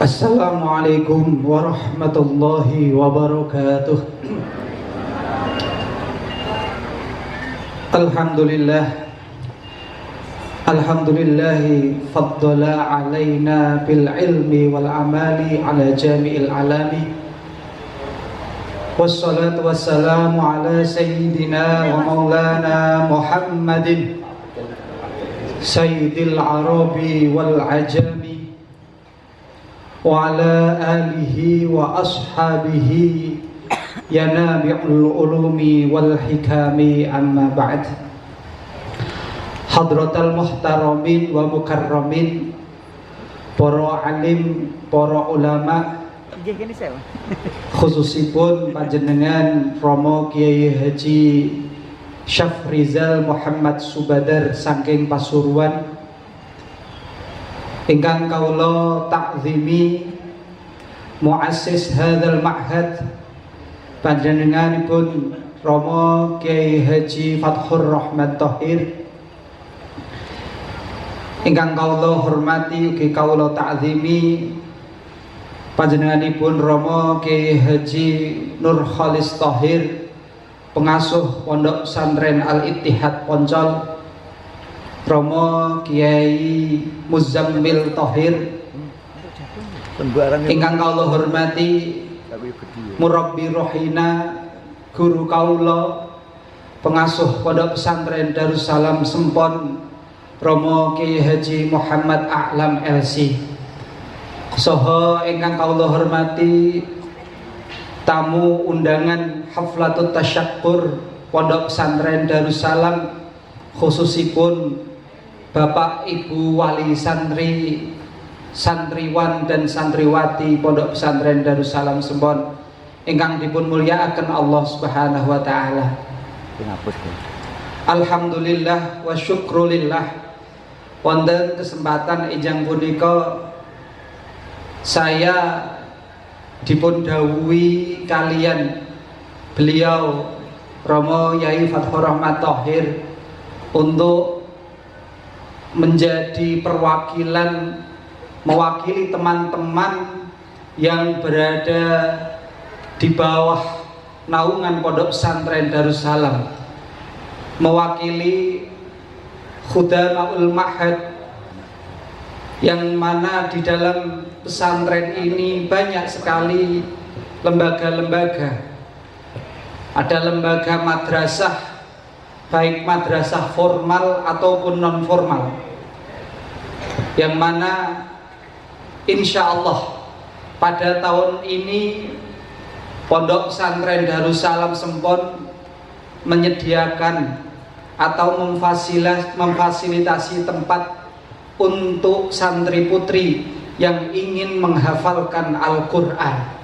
Assalamualaikum warahmatullahi wabarakatuh. Alhamdulillah, alhamdulillahi faddala alaina bil ilmi wal amali ala jami'il alami. Wassalatu wassalamu ala sayyidina wa maulana Muhammadin sayyidil arabi wal ajami wa ala alihi wa ashabihi yanabi'ul ulumi wal hikami, amma ba'd. Hadratal muhtaramin wa mukarramin, para alim, para ulama, khususipun panjenengan Romo Kiai Haji Syafrizal Muhammad Subadar saking Pasuruan, ingkang kaula takzimi muassis hadzal ma'had, panjenenganipun Romo Kiai Haji Fathur Rahmat Thohir, ingkang kaula hormati ugi kaula takzimi panjenenganipun Romo Kiai Haji Nur Khalis Thohir, pengasuh Pondok Pesantren Al-Ittihad Poncol, Romo Kiai Muzammil Thohir, ingkang kaula hormati Murabbi Rohina, guru kaula, pengasuh Pondok Pesantren Darussalam Sempon, Romo Kiai Haji Muhammad A'lam LC, saha ingkang kaula hormati tamu undangan Haflatut Tasyakkur Pondok Pesantren Darussalam, khususipun Bapak Ibu Wali Santri, santriwan dan santriwati Pondok Pesantren Darussalam Sempon, ingkang dipun mulyakaken Allah Subhanahu wa taala. Alhamdulillah wa syukrulillah, wonten kesempatan ijang punika saya dipun dawuhi kalian beliau Romo Yai Fathur Rahmat Thohir untuk menjadi perwakilan, mewakili teman-teman yang berada di bawah naungan Pondok Pesantren Darussalam, mewakili Khudamaul Ma'had, yang mana di dalam pesantren ini banyak sekali lembaga-lembaga. Ada lembaga madrasah, baik madrasah formal ataupun non formal, yang mana insya Allah pada tahun ini Pondok Pesantren Darussalam Sempon menyediakan atau memfasilitasi tempat untuk santri putri yang ingin menghafalkan Al-Quran.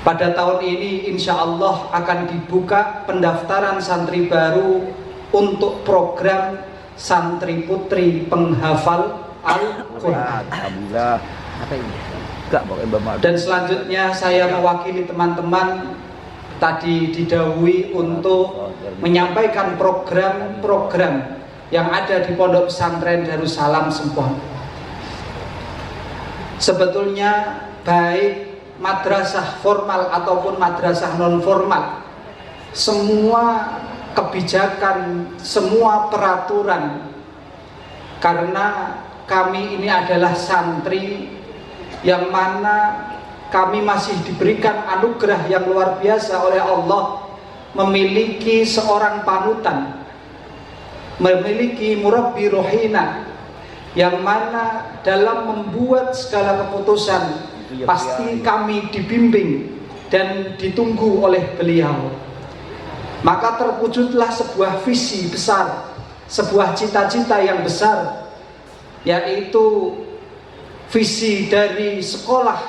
Pada tahun ini insya Allah akan dibuka pendaftaran santri baru untuk program santri putri penghafal Al-Quran. Dan selanjutnya saya mewakili teman-teman tadi didahului untuk menyampaikan program-program yang ada di Pondok Pesantren Darussalam Sempon. Sebetulnya baik madrasah formal ataupun madrasah non formal, semua kebijakan, semua peraturan, karena kami ini adalah santri yang mana kami masih diberikan anugerah yang luar biasa oleh Allah, memiliki seorang panutan, memiliki Murabbi Rohina, yang mana dalam membuat segala keputusan pasti kami dibimbing dan ditunggu oleh beliau. Maka terwujudlah sebuah visi besar, sebuah cita-cita yang besar, yaitu visi dari sekolah,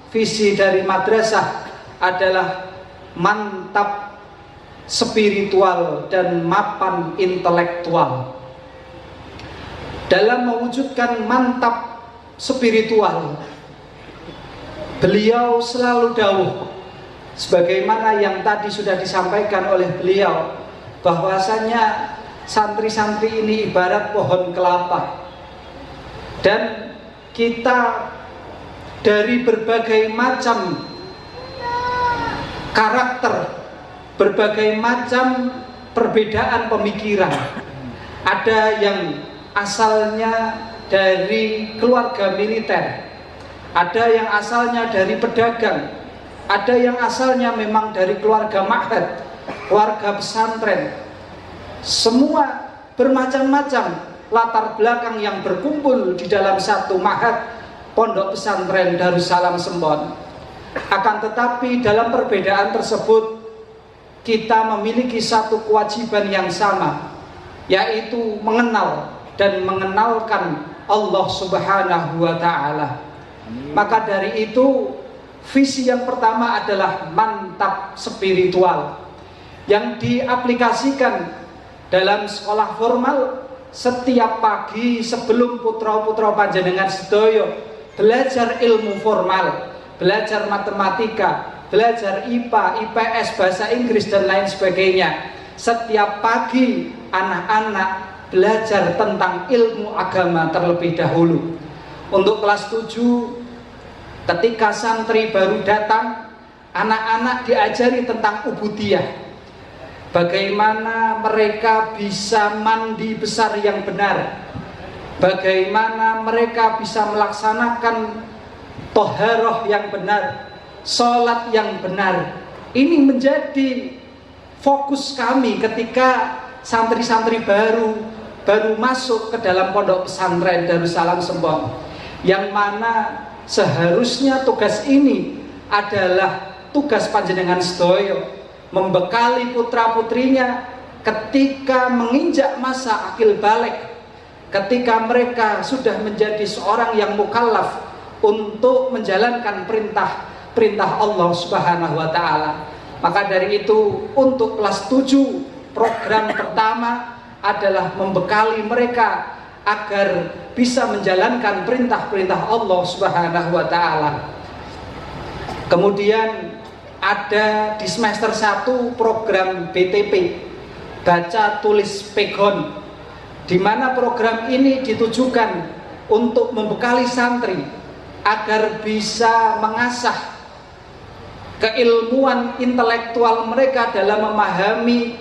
visi dari madrasah adalah mantap spiritual dan mapan intelektual. Dalam mewujudkan mantap spiritual, beliau selalu dawuh, sebagaimana yang tadi sudah disampaikan oleh beliau, bahwasanya santri-santri ini ibarat pohon kelapa, dan kita dari berbagai macam karakter, berbagai macam perbedaan pemikiran. Ada yang asalnya dari keluarga militer, ada yang asalnya dari pedagang, ada yang asalnya memang dari keluarga ma'had, keluarga pesantren. Semua bermacam-macam latar belakang yang berkumpul di dalam satu ma'had pondok pesantren Darussalam Sembon. Akan tetapi dalam perbedaan tersebut kita memiliki satu kewajiban yang sama, yaitu mengenal dan mengenalkan Allah Subhanahu wa Ta'ala. Maka dari itu, visi yang pertama adalah mantap spiritual yang diaplikasikan dalam sekolah formal. Setiap pagi sebelum putra-putra panjenengan sedaya belajar ilmu formal, belajar matematika, belajar IPA, IPS, bahasa Inggris dan lain sebagainya. Setiap pagi anak-anak belajar tentang ilmu agama terlebih dahulu. Untuk kelas 7, ketika santri baru datang, anak-anak diajari tentang ubudiyah. Bagaimana mereka bisa mandi besar yang benar, bagaimana mereka bisa melaksanakan toharoh yang benar, sholat yang benar. Ini menjadi fokus kami ketika santri-santri baru masuk ke dalam pondok pesantren Darussalam Sembon, yang mana seharusnya tugas ini adalah tugas panjenengan sedaya, membekali putra-putrinya ketika menginjak masa akil balik, ketika mereka sudah menjadi seorang yang mukallaf untuk menjalankan perintah Allah Subhanahu wa Ta'ala. Maka dari itu, untuk kelas 7, program pertama adalah membekali mereka agar bisa menjalankan perintah-perintah Allah Subhanahu wa Ta'ala. Kemudian ada di semester 1 program BTP, baca tulis pegon, di mana program ini ditujukan untuk membekali santri agar bisa mengasah keilmuan intelektual mereka dalam memahami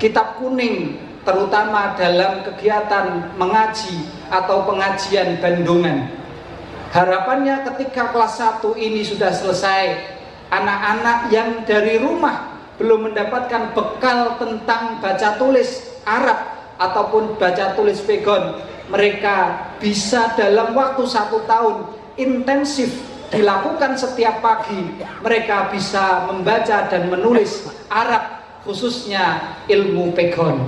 kitab kuning, terutama dalam kegiatan mengaji atau pengajian bandungan. Harapannya ketika kelas 1 ini sudah selesai, anak-anak yang dari rumah belum mendapatkan bekal tentang baca tulis Arab ataupun baca tulis pegon, mereka bisa dalam waktu 1 tahun intensif dilakukan setiap pagi. Mereka bisa membaca dan menulis Arab, khususnya ilmu pegon.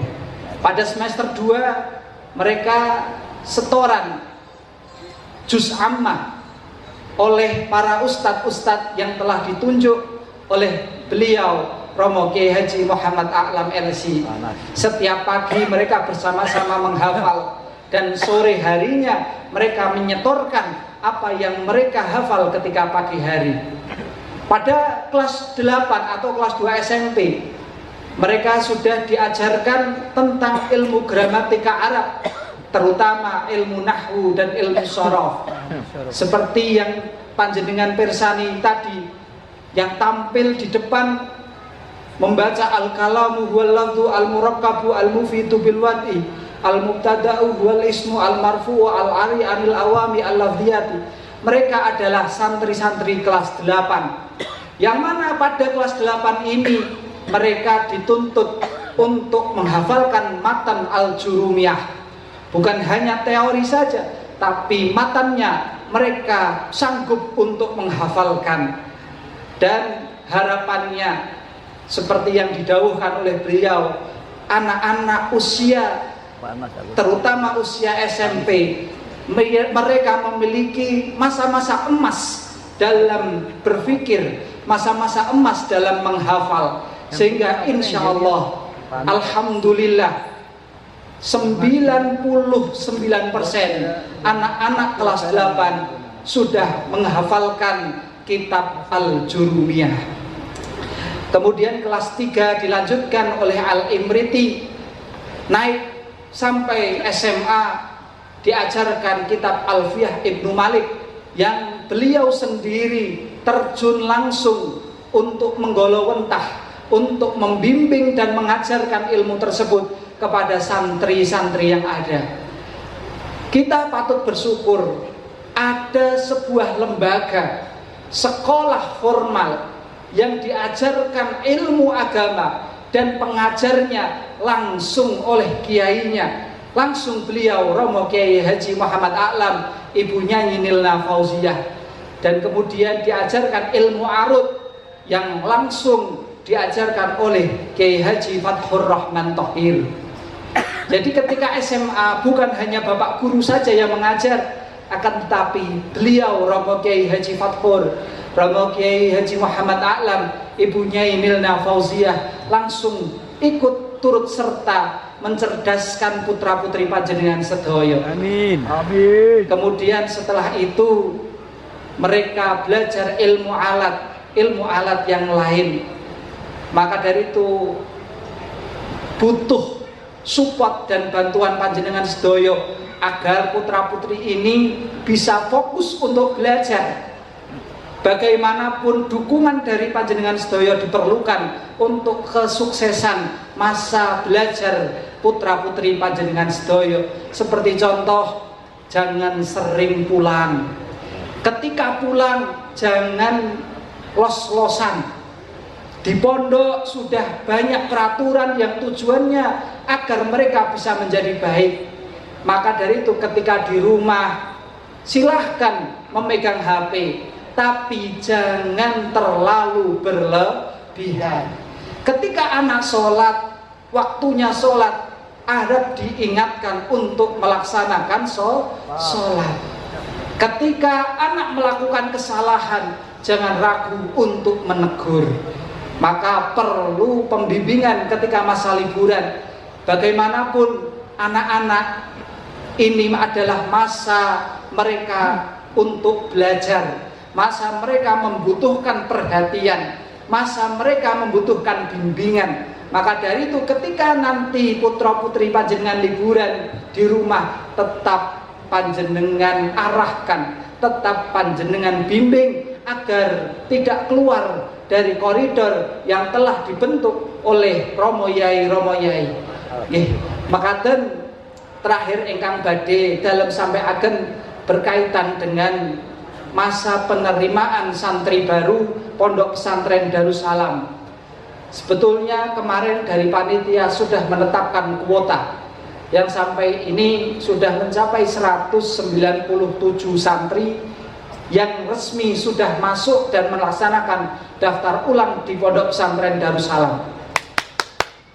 Pada semester 2 mereka setoran juz ammah oleh para ustadz-ustadz yang telah ditunjuk oleh beliau Romo Kiai Haji Muhammad A'lam LC. Setiap pagi mereka bersama-sama menghafal, dan sore harinya mereka menyetorkan apa yang mereka hafal ketika pagi hari. Pada kelas 8 atau kelas 2 SMP, mereka sudah diajarkan tentang ilmu gramatika Arab, terutama ilmu nahwu dan ilmu sorof. Seperti yang panjenengan persani tadi, yang tampil di depan membaca al-kalamu huwal lafdhu al-murakkabu al-mufidu bil wad'i al-mubtada'u huwal ismu al-marfu'u al-ari anil awami al-lafdhiyati. Mereka adalah santri-santri kelas 8, yang mana pada kelas 8 ini mereka dituntut untuk menghafalkan matan al-jurumiyah. Bukan hanya teori saja, tapi matannya mereka sanggup untuk menghafalkan. Dan harapannya, seperti yang didhawuhkan oleh beliau, anak-anak usia, terutama usia SMP, mereka memiliki masa-masa emas dalam berpikir, masa-masa emas dalam menghafal. Sehingga insya Allah, alhamdulillah, 99% anak-anak kelas 8 sudah menghafalkan kitab Al-Jurumiyah. Kemudian kelas 3 dilanjutkan oleh Al-Imriti, naik sampai SMA diajarkan kitab Alfiyah Ibnu Malik, yang beliau sendiri terjun langsung untuk menggolowentah, untuk membimbing dan mengajarkan ilmu tersebut kepada santri-santri yang ada. Kita patut bersyukur ada sebuah lembaga, sekolah formal yang diajarkan ilmu agama dan pengajarnya langsung oleh kiainya, langsung beliau Romo Kiai Haji Muhammad A'lam, ibunya Nilna Fauziah, dan kemudian diajarkan ilmu arud yang langsung diajarkan oleh Kiai Haji Fathur Rahman Thohir. Jadi ketika SMA bukan hanya bapak guru saja yang mengajar, akan tetapi beliau Romo Kiai Haji Fathur, Romo Kiai Haji Muhammad A'lam, ibunya Nilna Fauziah langsung ikut turut serta mencerdaskan putra-putri panjenengan sedaya. Amin. Amin. Kemudian setelah itu mereka belajar ilmu alat yang lain. Maka dari itu butuh support dan bantuan panjenengan sedaya agar putra-putri ini bisa fokus untuk belajar. Bagaimanapun dukungan dari panjenengan sedaya diperlukan untuk kesuksesan masa belajar putra-putri panjenengan sedaya. Seperti contoh, jangan sering pulang. Ketika pulang jangan los-losan. Di pondok sudah banyak peraturan yang tujuannya agar mereka bisa menjadi baik. Maka dari itu ketika di rumah silahkan memegang HP, tapi jangan terlalu berlebihan. Ketika anak sholat, waktunya sholat, harap diingatkan untuk melaksanakan sholat. Ketika anak melakukan kesalahan, jangan ragu untuk menegur. Maka perlu pembimbingan ketika masa liburan. Bagaimanapun anak-anak ini adalah masa mereka untuk belajar, masa mereka membutuhkan perhatian, masa mereka membutuhkan bimbingan. Maka dari itu ketika nanti putra-putri panjenengan liburan di rumah, tetap panjenengan arahkan, tetap panjenengan bimbing agar tidak keluar dari koridor yang telah dibentuk oleh Romo Yai. Makaten terakhir ingkang badhe dalam sampai agen berkaitan dengan masa penerimaan santri baru Pondok Pesantren Darussalam. Sebetulnya kemarin dari panitia sudah menetapkan kuota yang sampai ini sudah mencapai 197 santri yang resmi sudah masuk dan melaksanakan daftar ulang di Pondok Pesantren Darussalam.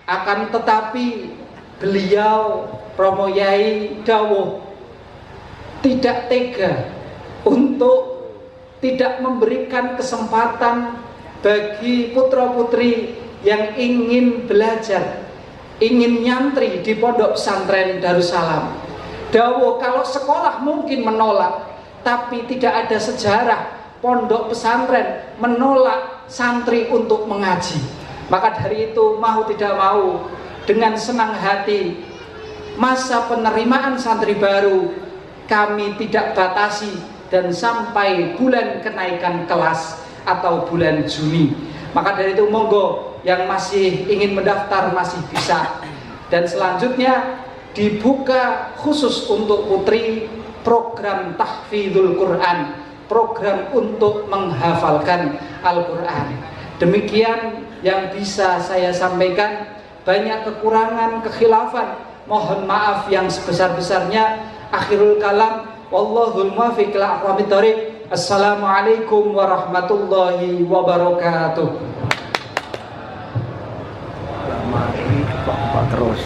Akan tetapi beliau Romo Yai dawuh tidak tega untuk tidak memberikan kesempatan bagi putra-putri yang ingin belajar, ingin nyantri di Pondok Pesantren Darussalam. Dawuh kalau sekolah mungkin menolak, tapi tidak ada sejarah pondok pesantren menolak santri untuk mengaji. Maka dari itu mau tidak mau dengan senang hati masa penerimaan santri baru kami tidak batasi dan sampai bulan kenaikan kelas atau bulan Juni. Maka dari itu monggo yang masih ingin mendaftar masih bisa. Dan selanjutnya dibuka khusus untuk putri program tahfidzul Quran, program untuk menghafalkan Al-Quran. Demikian yang bisa saya sampaikan. Banyak kekurangan, kekhilafan, mohon maaf yang sebesar-besarnya. Akhirul kalam, wallahul muwaffiq ila aqwamit thoriq. Assalamualaikum warahmatullahi wabarakatuh. Terus.